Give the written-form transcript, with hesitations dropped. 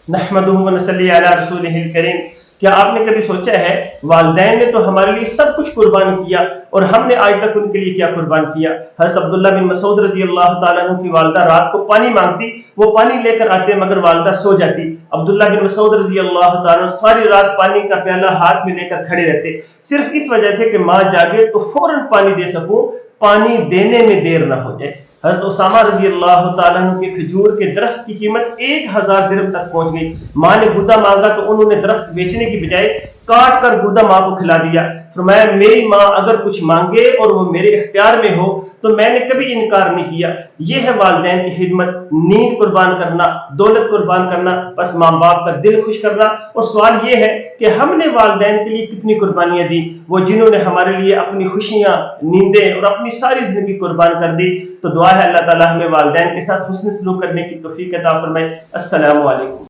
نحمدہ و نصلی علی رسولہ الکریم۔ کیا آپ نے کبھی سوچا ہے والدین نے تو ہمارے لیے سب کچھ قربان کیا اور ہم نے آج تک ان کے لیے کیا قربان کیا؟ حضرت عبداللہ بن مسعود رضی اللہ تعالیٰ عنہ کی والدہ رات کو پانی مانگتی، وہ پانی لے کر آتے مگر والدہ سو جاتی۔ عبداللہ بن مسعود رضی اللہ تعالیٰ عنہ ساری رات پانی کا پیالہ ہاتھ میں لے کر کھڑے رہتے، صرف اس وجہ سے کہ ماں جاگے تو فوراً پانی دے سکوں، پانی دینے میں دیر نہ ہو جائے۔ حضرت اسامہ رضی اللہ تعالیٰ عنہ کے کھجور کے درخت کی قیمت 1000 درہم تک پہنچ گئی۔ ماں نے گودا مانگا تو انہوں نے درخت بیچنے کی بجائے کاٹ کر گودا ماں کو کھلا دیا۔ فرمایا میری ماں اگر کچھ مانگے اور وہ میرے اختیار میں ہو تو میں نے کبھی انکار نہیں کیا۔ یہ ہے والدین کی خدمت، نیند قربان کرنا، دولت قربان کرنا، بس ماں باپ کا دل خوش کرنا۔ اور سوال یہ ہے کہ ہم نے والدین کے لیے کتنی قربانیاں دی؟ وہ جنہوں نے ہمارے لیے اپنی خوشیاں، نیندیں اور اپنی ساری زندگی قربان کر دی۔ تو دعا ہے اللہ تعالیٰ ہمیں والدین کے ساتھ حسن سلوک کرنے کی توفیق عطا فرمائے۔ السلام علیکم۔